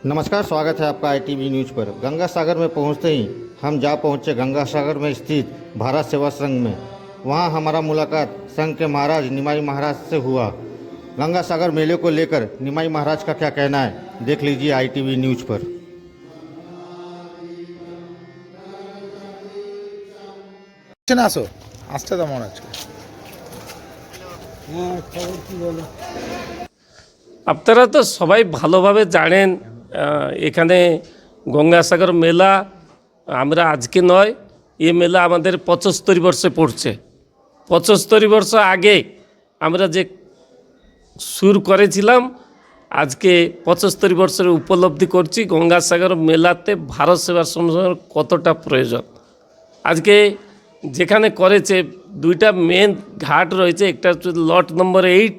नमस्कार, स्वागत है आपका ITV न्यूज़ पर। गंगा सागर में पहुंचते ही हम जा पहुंचे गंगा सागर में स्थित भारत सेवा संघ में। वहां हमारा मुलाकात संघ के महाराज निमाई महाराज से हुआ। गंगा सागर मेले को लेकर निमाई महाराज का क्या कहना है, देख लीजिए ITV न्यूज़ पर। আসো আসতে তো মনে হচ্ছে আপনারা তো সবাই ভালোভাবে জানেন এখানে গঙ্গাসাগর মেলা আমরা আজকে নয়, এ মেলা আমাদের 75 বর্ষে পড়ছে। 75 বর্ষ আগে আমরা যে শুরু করেছিলাম, আজকে 75 বর্ষের উপলব্ধি করছি গঙ্গাসাগর মেলাতে ভারত সেবা সংঘের কতটা প্রয়োজন। আজকে যেখানে করেছে দুইটা মেন ঘাট রয়েছে, একটা হচ্ছে লট নম্বর 8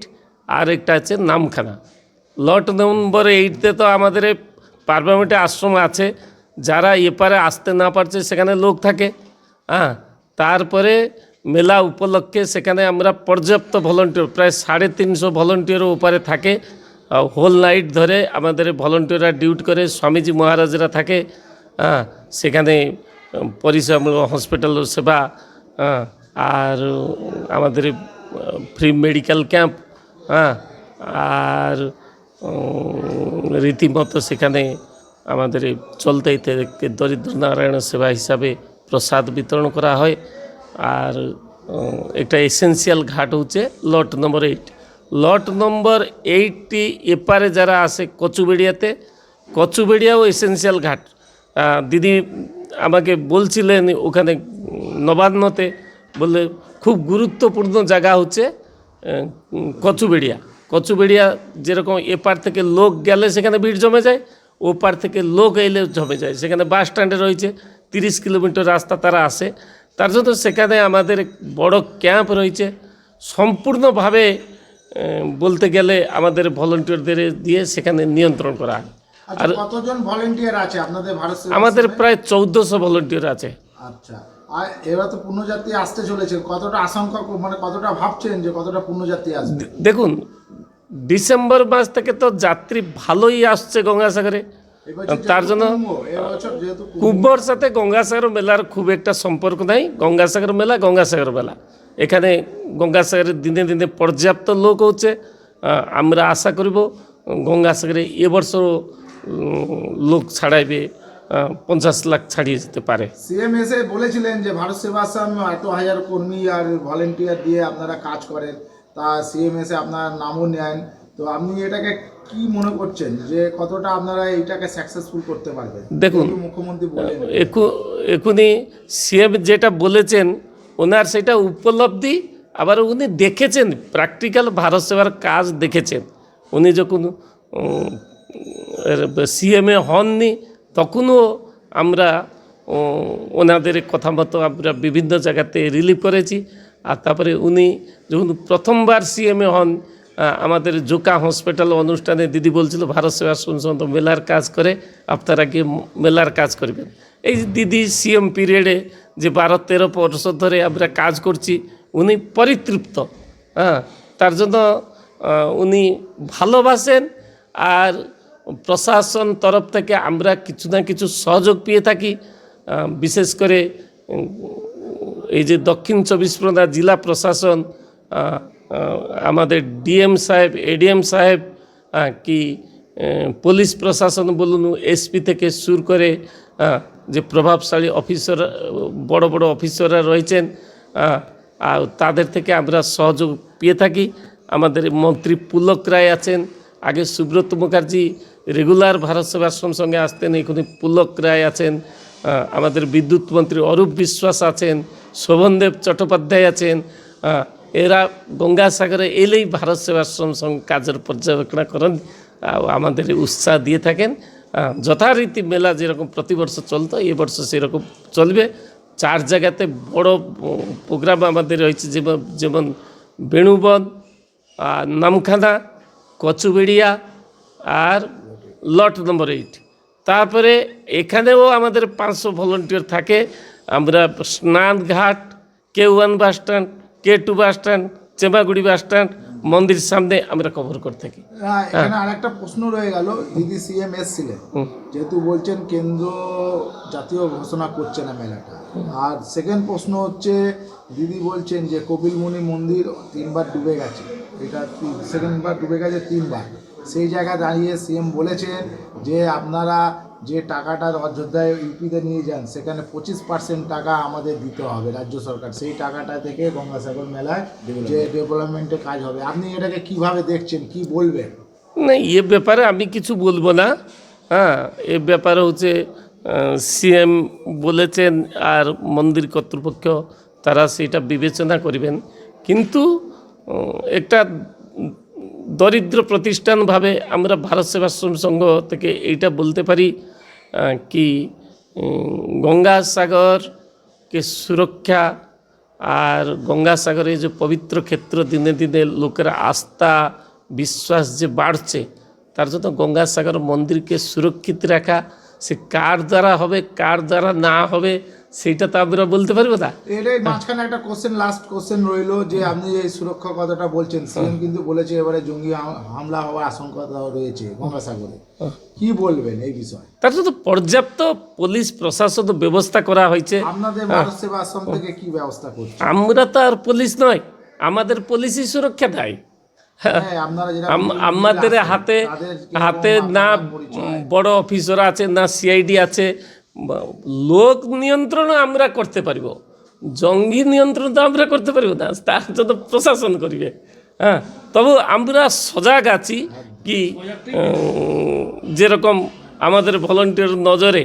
আর একটা আছে নামখানা। লট নম্বর 8তে তো আমাদের পার্লামেন্টে আশ্রম আছে, যারা এপারে আসতে না পারছে সেখানে লোক থাকে। তারপরে মেলা উপলক্ষে সেখানে আমরা পর্যাপ্ত ভলেন্টিয়ার, প্রায় 350 ভলেন্টিয়ারও ওপারে থাকে। হোল নাইট ধরে আমাদের ভলেন্টিয়াররা ডিউটি করে, স্বামীজি মহারাজরা থাকে। সেখানে পরিষেবা হসপিটালের সেবা, আর আমাদের ফ্রি মেডিকেল ক্যাম্প, আর রীতিমতো সেখানে আমাদের চলতে থেকে দরিদ্র নারায়ণ সেবা হিসাবে প্রসাদ বিতরণ করা হয়। আর একটা এসেন্সিয়াল ঘাট হচ্ছে লট নম্বর 8। লট নম্বর 8টি এপারে যারা আসে কচুবেড়িয়াতে, কচুবেড়িয়াও এসেন্সিয়াল ঘাট। দিদি আমাকে বলছিলেন ওখানে নবান্নতে, বললে খুব গুরুত্বপূর্ণ জায়গা হচ্ছে কচুবেড়িয়া। কচুবেড়িয়া যেরকম এপার থেকে লোক গেলে সেখানে ভিড় জমে যায়, ওপার থেকে লোক এলে জমে যায়। সেখানে বাস স্ট্যান্ডে রয়েছে, 30 কিলোমিটার রাস্তা তারা আসে, তার জন্য সেখানে আমাদের বড় ক্যাম্প রয়েছে। সম্পূর্ণভাবে বলতে গেলে আমাদের ভলেন্টিয়ারদের দিয়ে সেখানে নিয়ন্ত্রণ করা হয়। আর কতজন ভলেন্টিয়ার আছে আপনাদের ভারত সেবা? আমাদের প্রায় 1400 ভলেন্টিয়ার আছে। আচ্ছা, আর এবার তো পূর্ণযাত্রী আসতে চলেছে, কতটা আশঙ্কা, মানে কতটা ভাবছেন যে কতটা পূর্ণযাত্রী আসবে? দেখুন, ডিসেম্বর মাস থেকে তো যাত্রী ভালোই আসছে গঙ্গাসাগরে। তার জন্য কুম্ভর সাথে গঙ্গাসাগর মেলার খুব একটা সম্পর্ক নাই। গঙ্গাসাগর মেলা গঙ্গাসাগর মেলা, এখানে গঙ্গাসাগরের দিনে দিনে পর্যাপ্ত লোক হচ্ছে। আমরা আশা করব গঙ্গাসাগরে এবর্ষ লোক ছাড়াইবে, 50 লাখ ছাড়িয়ে যেতে পারে। সিএম এসে বলেছিলেন যে ভারত সেবাশ্রমে এত হাজার কর্মী আর ভলেন্টিয়ার দিয়ে আপনারা কাজ করেন, তা সিএম এসে আপনার নামও নেন, তো আপনি এটাকে কি মনে করছেন যে কতটা আপনারা এইটাকে সাকসেসফুল করতে পারবেন? দেখুন, মুখ্যমন্ত্রী বলেন এখনই সিএম যেটা বলেছেন ওনার সেটা উপলব্ধি, আবার উনি দেখেছেন প্র্যাকটিক্যাল ভারত সেবার কাজ দেখেছেন। উনি যখন সিএমএ হননি তখনও আমরা ওনাদের কথা মতো আমরা বিভিন্ন জায়গাতে রিলিভ করেছি। আর তারপরে উনি যখন প্রথমবার সিএমএ হন, আমাদের জোকা হসপিটাল অনুষ্ঠানে দিদি বলছিল ভারত সেবা সংঘ মেলার কাজ করে, আপনারা গিয়ে মেলার কাজ করবেন। এই দিদি সিএম পিরিয়ডে যে 12-13 বছর ধরে আমরা কাজ করছি, উনি পরিতৃপ্ত। তার জন্য উনি ভালোবাসেন। আর প্রশাসন তরফ থেকে আমরা কিছু না কিছু সহযোগ পেয়ে থাকি। বিশেষ করে এই যে দক্ষিণ 24 পরগনা জেলা প্রশাসন, আমাদের ডিএম সাহেব, এডিএম সাহেব, কি পুলিশ প্রশাসন বলুন, এসপি থেকে শুরু করে যে প্রভাবশালী অফিসার, বড় বড় অফিসাররা রয়েছেন, আর তাদের থেকে আমরা সহযোগ পেয়ে থাকি। আমাদের মন্ত্রী পুলক রায় আছেন, আগে সুব্রত মুখার্জি রেগুলার ভারত সেবাশ্রম সঙ্গে আসতেন, এখানে পুলক রায় আছেন, আমাদের বিদ্যুৎ মন্ত্রী অরূপ বিশ্বাস আছেন, শোভনদেব চট্টোপাধ্যায় আছেন। এরা গঙ্গাসাগরে এলেই ভারত সেবাশ্রম সঙ্গে কাজের পর্যবেক্ষণ করেন, আমাদের উৎসাহ দিয়ে থাকেন। যথারীতি মেলা যেরকম প্রতিবর্ষ চলতো, এবর্ষ সেরকম চলবে। 4 জায়গাতে বড় প্রোগ্রাম আমাদের রয়েছে, যেমন বেণুবন, নামখানা, কচুবেড়িয়া আর লট নম্বর 8। তারপরে এখানেও আমাদের 500 ভলেন্টিয়ার থাকে। আমরা স্নানঘাট, K1 bus stand, K2 bus stand, Chemaguri bus stand মন্দির সামনে আমরা কভার করে থাকি। এখানে আরেকটা প্রশ্ন রয়ে গেল, দিদি সিএম এসছিলেন, যেহেতু বলছেন কেন্দ্র জাতীয় ঘোষণা করছে না মেলাটা, আর সেকেন্ড প্রশ্ন হচ্ছে দিদি বলছেন যে কপিলমুনি মন্দির 3বার ডুবে গেছে, এটা সেকেন্ডবার ডুবে গেছে 3বার। সেই জায়গায় দাঁড়িয়ে সিএম বলেছেন যে আপনারা যে টাকাটা অযোধ্যায় ইউপিতে নিয়ে যান সেখানে 25% টাকা আমাদের দিতে হবে রাজ্য সরকার, সেই টাকাটা থেকে গঙ্গাসাগর মেলায় যে ডেভেলপমেন্টের কাজ হবে। আপনি এটাকে কিভাবে দেখছেন, কি বলবেন? না, এ ব্যাপারে আমি কিছু বলবো না। হ্যাঁ, এ ব্যাপারে হচ্ছে সিএম বলেছেন আর মন্দির কর্তৃপক্ষ তারা সেটা বিবেচনা করবেন, কিন্তু একটা দরিদ্র প্রতিষ্ঠানভাবে আমরা ভারত সেবাশ্রম সংঘ থেকে এইটা বলতে পারি কি গঙ্গাসাগরকে সুরক্ষা আর গঙ্গাসাগরে যে পবিত্র ক্ষেত্র দিনে দিনে লোকের আস্থা বিশ্বাস যে বাড়ছে, তার জন্য গঙ্গাসাগর মন্দিরকে সুরক্ষিত রাখা, সে কার দ্বারা হবে কার দ্বারা না হবে সেইটা তো আমরা বলতে পারবো না। এটাই মাঝখানে একটা কোশ্চেন, লাস্ট কোশ্চেন রইলো যে আপনি এই সুরক্ষা কথাটা বলছেন, সিএম কিন্তু বলেছে এবারে জঙ্গি হামলা হওয়ার আশঙ্কা রয়েছে গঙ্গাসাগরে, কি বলবেন এই বিষয়ে? তার জন্য পর্যাপ্ত পুলিশ প্রশাসন ব্যবস্থা করা হয়েছে। আপনাদের ভারত সেবা আশ্রম থেকে কি ব্যবস্থা করছে? আমরা তো আর পুলিশ নয়, আমাদের পুলিশই সুরক্ষা দেয়। হ্যাঁ, আপনারা যেটা আমাদের হাতে হাতে না বড় অফিসার আছে না সিআইডি আছে, লোক নিয়ন্ত্রণ আমরা করতে পারবো, জঙ্গি নিয়ন্ত্রণ তো আমরা করতে পারবো না, তার জন্য প্রশাসন করবে। হ্যাঁ, তবু আমরা সজাগ আছি কি যেরকম আমাদের ভলান্টিয়ার নজরে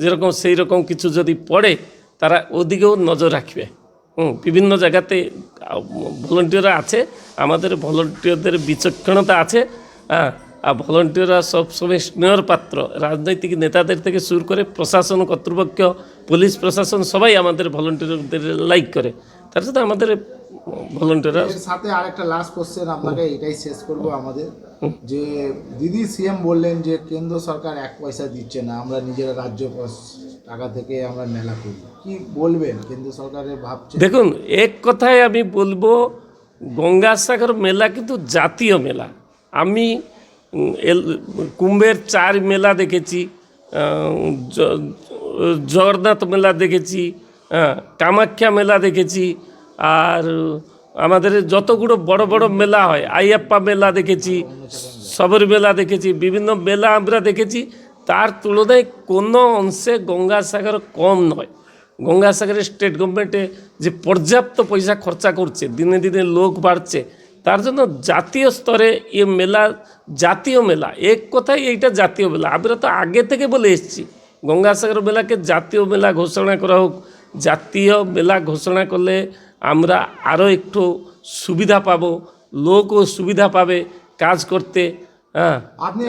যেরকম সেই রকম কিছু যদি পড়ে তারা ওদিকেও নজর রাখবে। বিভিন্ন জায়গাতে ভলান্টিয়াররা আছে, আমাদের ভলান্টিয়ারদের বিচক্ষণতা আছে। হ্যাঁ, আর ভলান্টিয়াররা সবসময় স্নেহর পাত্র, রাজনৈতিক নেতাদের থেকে শুরু করে প্রশাসন কর্তৃপক্ষ পুলিশ প্রশাসন সবাই আমাদের ভলান্টিয়ারদের লাইক করে, তার সাথে আমাদের ভলান্টিয়াররা। এর সাথে আরেকটা লাস্ট কোশ্চেন আপনাকে, এটাই শেষ করব আমাদের, যে দিদি সিএম বললেন যে কেন্দ্র সরকার 1 পয়সা দিচ্ছে না, আমরা নিজেরা রাজ্য টাকা থেকে আমরা মেলা করি, কি বলবেন? কেন্দ্র সরকারের ভাবছে। দেখুন, এক কথায় আমি বলবো গঙ্গাসাগর মেলা কিন্তু জাতীয় মেলা। আমি কুম্ভের 4 মেলা দেখেছি, জগন্নাথ মেলা দেখেছি, কামাখ্যা মেলা দেখেছি, আর আমাদের যতগুলো বড় বড় মেলা হয়, আইয়াপ্পা মেলা দেখেছি, সবর মেলা দেখেছি, বিভিন্ন মেলা আমরা দেখেছি, তার তুলনায় কোনো অংশে গঙ্গাসাগর কম নয়। গঙ্গাসাগরের স্টেট গভর্নমেন্টে যে পর্যাপ্ত পয়সা খরচা করছে, দিনে দিনে লোক বাড়ছে, তার জন্য জাতীয় স্তরে এ মেলা জাতীয় মেলা, এক কথায় এইটা জাতীয় মেলা। আমরা তো আগে থেকে বলে এসেছি গঙ্গাসাগর মেলাকে জাতীয় মেলা ঘোষণা করা হোক। জাতীয় মেলা ঘোষণা করলে আমরা আরও একটু সুবিধা পাবো, লোকও সুবিধা পাবে কাজ করতে। হ্যাঁ, আপনি